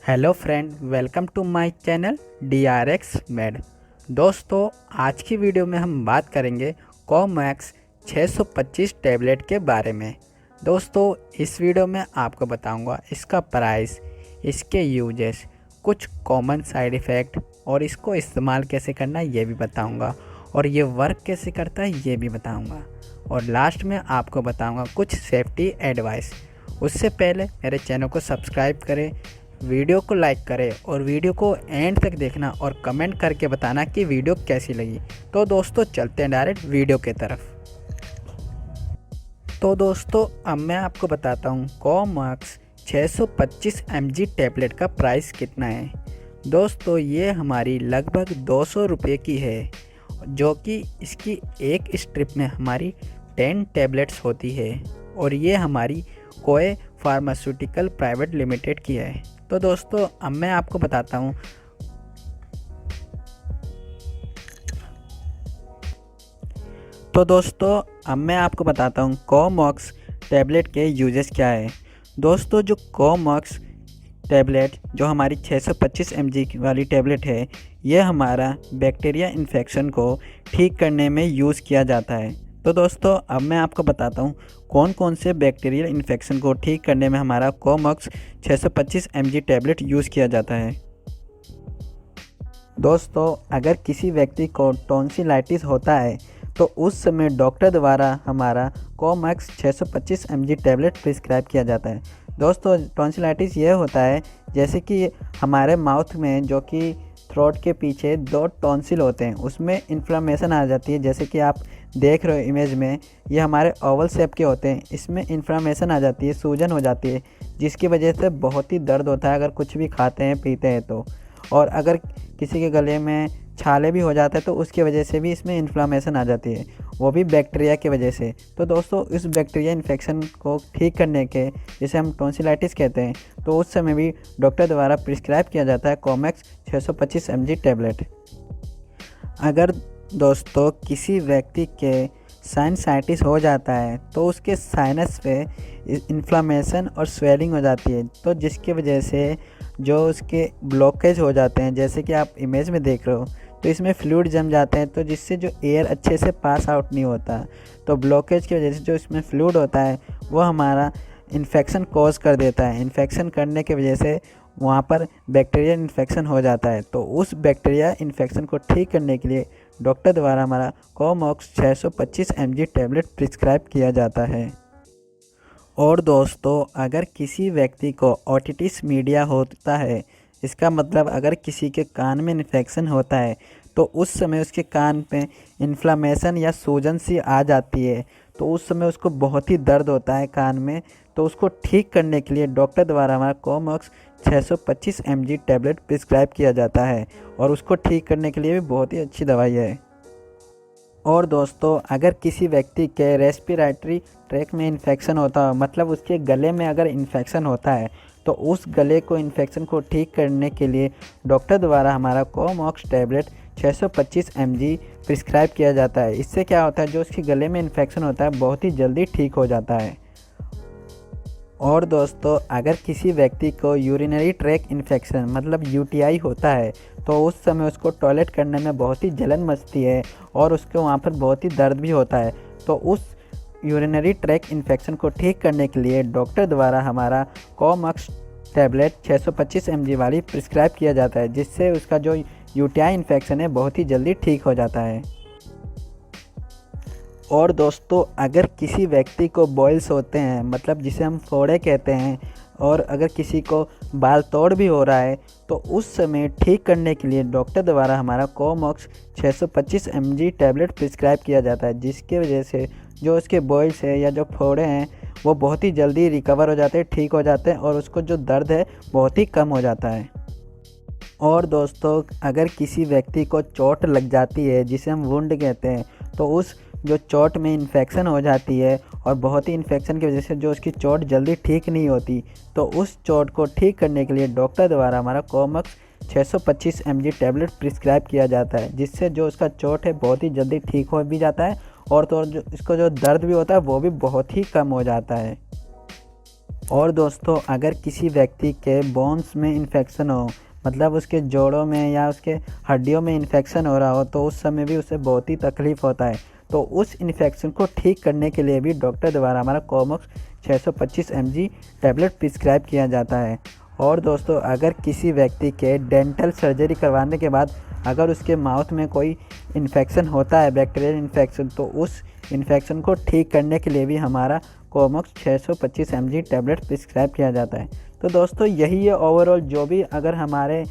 Hello friend, welcome to my channel DRX Med. दोस्तों, आज की वीडियो में हम बात करेंगे कॉमैक्स 625 टैबलेट के बारे में। दोस्तों, इस वीडियो में आपको बताऊंगा इसका प्राइस, इसके यूजेस, कुछ कॉमन साइड इफ़ेक्ट और इसको इस्तेमाल कैसे करना है ये भी बताऊंगा, और ये वर्क कैसे करता है ये भी बताऊंगा, और लास्ट में आपको बताऊंगा कुछ सेफ्टी एडवाइस। उससे पहले मेरे चैनल को सब्सक्राइब करें, वीडियो को लाइक करें और वीडियो को एंड तक देखना और कमेंट करके बताना कि वीडियो कैसी लगी। तो दोस्तों, चलते हैं डायरेक्ट वीडियो के तरफ। तो दोस्तों, अब मैं आपको बताता हूँ कॉमैक्स 625 mg टैबलेट का प्राइस कितना है। दोस्तों, ये हमारी लगभग 200 रुपये की है, जो कि इसकी एक स्ट्रिप में हमारी 10 टैबलेट्स होती है, और ये हमारी कोए फार्मास्यूटिकल प्राइवेट लिमिटेड की है। तो दोस्तों, अब मैं आपको बताता हूँ कॉमैक्स टैबलेट के यूजेस क्या है। दोस्तों, जो कॉमैक्स टैबलेट जो हमारी 625 mg वाली टैबलेट है, ये हमारा बैक्टीरिया इन्फेक्शन को ठीक करने में यूज़ किया जाता है। तो दोस्तों, अब मैं आपको बताता हूँ कौन कौन से बैक्टीरियल इन्फेक्शन को ठीक करने में हमारा कॉमैक्स 625 mg टैबलेट यूज़ किया जाता है। दोस्तों, अगर किसी व्यक्ति को टॉन्सिलाइटिस होता है तो उस समय डॉक्टर द्वारा हमारा कॉमैक्स 625 mg टैबलेट प्रिस्क्राइब किया जाता है। दोस्तों, टॉन्सिलाइटिस ये होता है जैसे कि हमारे माउथ में, जो कि थ्रोट के पीछे 2 टॉन्सिल होते हैं, उसमें इन्फ्लामेशन आ जाती है। जैसे कि आप देख रहे हो इमेज में, ये हमारे ओवल शेप के होते हैं, इसमें इन्फ्लामेशन आ जाती है, सूजन हो जाती है, जिसकी वजह से बहुत ही दर्द होता है अगर कुछ भी खाते हैं पीते हैं तो। और अगर किसी के गले में छाले भी हो जाता है तो उसकी वजह से भी इसमें इन्फ्लामेशन आ जाती है, वो भी बैक्टीरिया की वजह से। तो दोस्तों, इस बैक्टीरिया इन्फेक्शन को ठीक करने के, जिसे हम टॉन्सिलाइटिस कहते हैं, तो उस समय भी डॉक्टर द्वारा प्रिस्क्राइब किया जाता है कॉमैक्स 625 mg टैबलेट। अगर दोस्तों किसी व्यक्ति के साइनसाइटिस हो जाता है तो उसके साइनस पे इन्फ्लामेशन और स्वेलिंग हो जाती है, तो जिसकी वजह से जो उसके ब्लॉकेज हो जाते हैं, जैसे कि आप इमेज में देख रहे हो, तो इसमें फ्लूइड जम जाते हैं, तो जिससे जो एयर अच्छे से पास आउट नहीं होता। तो ब्लॉकेज की वजह से जो इसमें फ्लूइड होता है वो हमारा इन्फेक्शन कॉज कर देता है। इन्फेक्शन करने की वजह से वहाँ पर बैक्टीरिया इन्फेक्शन हो जाता है। तो उस बैक्टीरिया इन्फेक्शन को ठीक करने के लिए डॉक्टर द्वारा हमारा कॉमैक्स 625 mg टैबलेट प्रिस्क्राइब किया जाता है। और दोस्तों, अगर किसी व्यक्ति को ओटिटिस मीडिया होता है, इसका मतलब अगर किसी के कान में इन्फेक्शन होता है तो उस समय उसके कान पे इन्फ्लामेशन या सूजन सी आ जाती है, तो उस समय उसको बहुत ही दर्द होता है कान में। तो उसको ठीक करने के लिए डॉक्टर द्वारा हमारा कॉमैक्स 625 mg टैबलेट प्रिस्क्राइब किया जाता है, और उसको ठीक करने के लिए भी बहुत ही अच्छी दवाई है। और दोस्तों, अगर किसी व्यक्ति के रेस्पिरेटरी ट्रैक में इन्फेक्शन होता है, मतलब उसके गले में अगर इन्फेक्शन होता है, तो उस गले को इन्फेक्शन को ठीक करने के लिए डॉक्टर द्वारा हमारा कॉमैक्स टैबलेट 625 mg प्रिस्क्राइब किया जाता है। इससे क्या होता है, जो उसके गले में इन्फेक्शन होता है बहुत ही जल्दी ठीक हो जाता है। और दोस्तों, अगर किसी व्यक्ति को यूरिनरी ट्रैक इन्फेक्शन मतलब UTI होता है, तो उस समय उसको टॉयलेट करने में बहुत ही जलन मचती है और उसको वहाँ पर बहुत ही दर्द भी होता है। तो उस यूरिनरी ट्रैक इन्फेक्शन को ठीक करने के लिए डॉक्टर द्वारा हमारा कॉमैक्स टैबलेट 625 mg वाली प्रिस्क्राइब किया जाता है, जिससे उसका जो UTI इन्फेक्शन है बहुत ही जल्दी ठीक हो जाता है। और दोस्तों, अगर किसी व्यक्ति को बॉयल्स होते हैं, मतलब जिसे हम फोड़े कहते हैं, और अगर किसी को बाल तोड़ भी हो रहा है, तो उस समय ठीक करने के लिए डॉक्टर द्वारा हमारा कॉमैक्स 625 mg टैबलेट प्रिस्क्राइब किया जाता है, जिसकी वजह से जो उसके बॉयल्स है या जो फोड़े हैं वो बहुत ही जल्दी रिकवर हो जाते हैं, ठीक हो जाते हैं, और उसको जो दर्द है बहुत ही कम हो जाता है। और दोस्तों, अगर किसी व्यक्ति को चोट लग जाती है, जिसे हम वुंड कहते हैं, तो उस जो चोट में इन्फेक्शन हो जाती है और बहुत ही इन्फेक्शन की वजह से जो उसकी चोट जल्दी ठीक नहीं होती, तो उस चोट को ठीक करने के लिए डॉक्टर द्वारा हमारा कॉमैक्स 625 mg टैबलेट प्रिस्क्राइब किया जाता है, जिससे जो उसका चोट है बहुत ही जल्दी ठीक हो भी जाता है, और तो जो इसको जो दर्द भी होता है वो भी बहुत ही कम हो जाता है। और दोस्तों अगर किसी व्यक्ति के बोन्स में इन्फेक्शन हो, मतलब उसके जोड़ों में या उसके हड्डियों में इन्फेक्शन हो रहा हो, तो उस समय भी उसे बहुत ही तकलीफ़ होता है। तो उस इन्फेक्शन को ठीक करने के लिए भी डॉक्टर द्वारा हमारा कोमोक्स 625 mg टैबलेट प्रिस्क्राइब किया जाता है। और दोस्तों अगर किसी व्यक्ति के डेंटल सर्जरी करवाने के बाद अगर उसके माउथ में कोई इन्फेक्शन होता है, बैक्टीरियल इन्फेक्शन, तो उस इन्फेक्शन को ठीक करने के लिए भी हमारा कोमोक्स 625 mg टैबलेट प्रिस्क्राइब किया जाता है। तो दोस्तों यही है ओवरऑल, जो भी अगर हमारे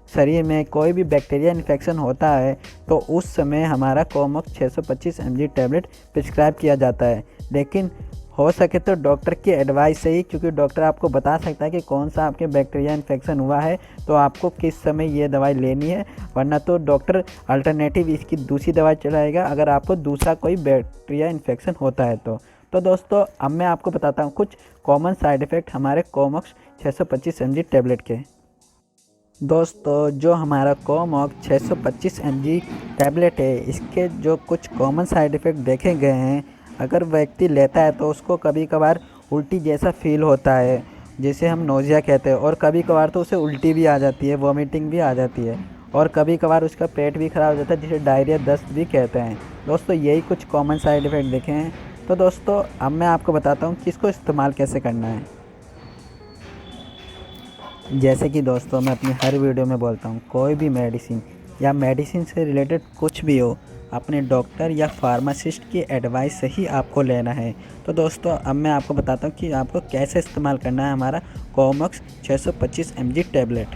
शरीर में कोई भी बैक्टीरिया इन्फेक्शन होता है तो उस समय हमारा कोमोक्स 625 mg टैबलेट प्रिस्क्राइब किया जाता है। लेकिन हो सके तो डॉक्टर की एडवाइस से ही, क्योंकि डॉक्टर आपको बता सकता है कि कौन सा आपके बैक्टीरिया इन्फेक्शन हुआ है तो आपको किस समय ये दवाई लेनी है, वरना तो डॉक्टर अल्टरनेटिव इसकी दूसरी दवाई चलाएगा अगर आपको दूसरा कोई बैक्टीरिया इन्फेक्शन होता है तो दोस्तों अब मैं आपको बताता हूँ कुछ कॉमन साइड इफ़ेक्ट हमारे कोमोक्स 625 mg टैबलेट के। दोस्तों जो हमारा कोमोक्स 625 mg टैबलेट है, इसके जो कुछ कॉमन साइड इफ़ेक्ट देखे गए हैं, अगर व्यक्ति लेता है तो उसको कभी कभार उल्टी जैसा फील होता है, जिसे हम नोज़िया कहते हैं, और कभी कभार तो उसे उल्टी भी आ जाती है, वॉमिटिंग भी आ जाती है, और कभी कभार उसका पेट भी ख़राब हो जाता है, जिसे डायरिया दस्त भी कहते हैं। दोस्तों यही कुछ कॉमन साइड इफ़ेक्ट देखे हैं। तो दोस्तों अब मैं आपको बताता हूँ कि इसको इस्तेमाल कैसे करना है। जैसे कि दोस्तों मैं अपनी हर वीडियो में बोलता हूँ, कोई भी मेडिसिन या मेडिसिन से रिलेटेड कुछ भी हो, अपने डॉक्टर या फार्मासिस्ट की एडवाइस से ही आपको लेना है। तो दोस्तों अब मैं आपको बताता हूँ कि आपको कैसे इस्तेमाल करना है हमारा कोमोक्स 625 mg टैबलेट।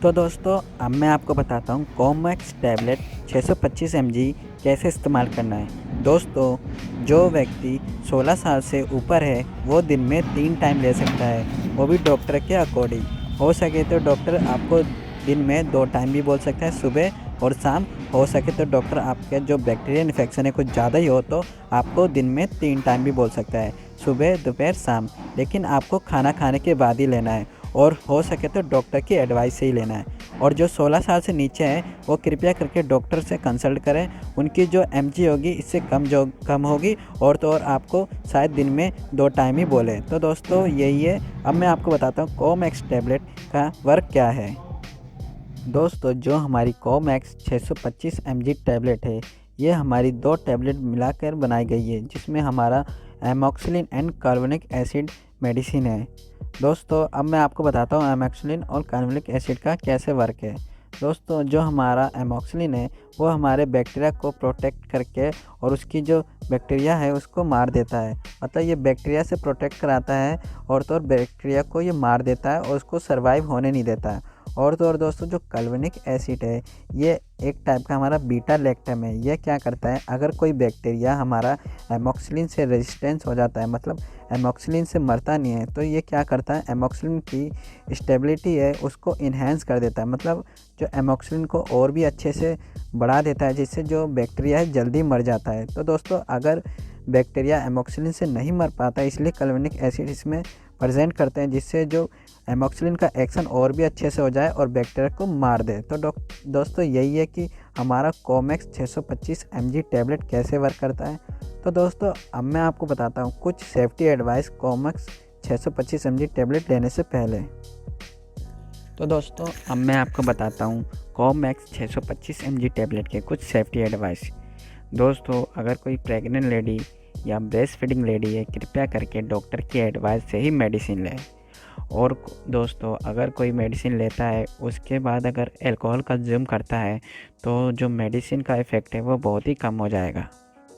तो दोस्तों अब मैं आपको बताता हूँ कोमोक्स टैबलेट 625 mg कैसे इस्तेमाल करना है। दोस्तों जो व्यक्ति 16 साल से ऊपर है वो दिन में 3 टाइम ले सकता है, वो भी डॉक्टर के अकॉर्डिंग। हो सके तो डॉक्टर आपको दिन में 2 टाइम भी बोल सकता है, सुबह और शाम। हो सके तो डॉक्टर आपके जो बैक्टीरिया इन्फेक्शन है कुछ ज़्यादा ही हो तो आपको दिन में 3 टाइम भी बोल सकता है, सुबह दोपहर शाम। लेकिन आपको खाना खाने के बाद ही लेना है, और हो सके तो डॉक्टर की एडवाइस से ही लेना है। और जो 16 साल से नीचे है वो कृपया करके डॉक्टर से कंसल्ट करें, उनकी जो mg होगी इससे कम होगी, और तो और आपको शायद दिन में 2 टाइम ही बोले। तो दोस्तों यही है। अब मैं आपको बताता हूँ कोमोक्स टैबलेट का वर्क क्या है। दोस्तों जो हमारी कोमोक्स 625 mg टैबलेट है, ये हमारी 2 टैबलेट मिलाकर बनाई गई है, जिसमें हमारा amoxicillin and carbonic acid medicine है। दोस्तों अब मैं आपको बताता हूँ एमोक्सिलिन और कार्बोनिक एसिड का कैसे वर्क है। दोस्तों जो हमारा एमोक्सिलिन है वो हमारे बैक्टीरिया को प्रोटेक्ट करके और उसकी जो बैक्टीरिया है उसको मार देता है, मतलब ये बैक्टीरिया से प्रोटेक्ट कराता है, और तो और बैक्टीरिया को ये मार देता है और उसको सर्वाइव होने नहीं देता है। और तो और दोस्तों जो कार्बोनिक एसिड है ये एक टाइप का हमारा बीटा लैक्टम है। ये क्या करता है, अगर कोई बैक्टीरिया हमारा एमोक्सिलिन से रेजिस्टेंस हो जाता है, मतलब एमोक्सिलिन से मरता नहीं है, तो ये क्या करता है, एमोक्सिलिन की स्टेबिलिटी है उसको इन्हेंस कर देता है, मतलब जो एमोक्सिलिन को और भी अच्छे से बढ़ा देता है, जिससे जो बैक्टीरिया है जल्दी मर जाता है। तो दोस्तों अगर बैक्टीरिया एमोक्सिलिन से नहीं मर पाता, इसलिए कार्बोनिक एसिड इसमें प्रेजेंट करते हैं, जिससे जो एमोक्सिलिन का एक्शन और भी अच्छे से हो जाए और बैक्टीरिया को मार दे। तो दोस्तों यही है कि हमारा कोमोक्स 625 mg टैबलेट कैसे वर्क करता है। तो दोस्तों अब मैं आपको बताता हूँ कुछ सेफ्टी एडवाइस कोमोक्स 625 mg टैबलेट लेने से पहले। तो दोस्तों अब मैं आपको बताता हूँ कोमोक्स 625 mg टैबलेट के कुछ सेफ्टी एडवाइस। दोस्तों अगर कोई प्रेग्नेंट लेडी या ब्रेस्ट फीडिंग लेडी है, कृपया करके डॉक्टर की एडवाइस से ही मेडिसिन लें। और दोस्तों अगर कोई मेडिसिन लेता है उसके बाद अगर अल्कोहल कंज्यूम करता है तो जो मेडिसिन का इफ़ेक्ट है वो बहुत ही कम हो जाएगा।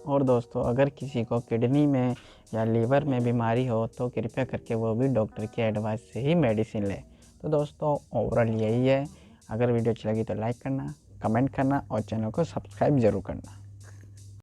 और दोस्तों अगर किसी को किडनी में या लीवर में बीमारी हो तो कृपया करके वो भी डॉक्टर की एडवाइस से ही मेडिसिन ले। तो दोस्तों ओवरऑल यही है। अगर वीडियो अच्छी लगी तो लाइक करना, कमेंट करना और चैनल को सब्सक्राइब ज़रूर करना।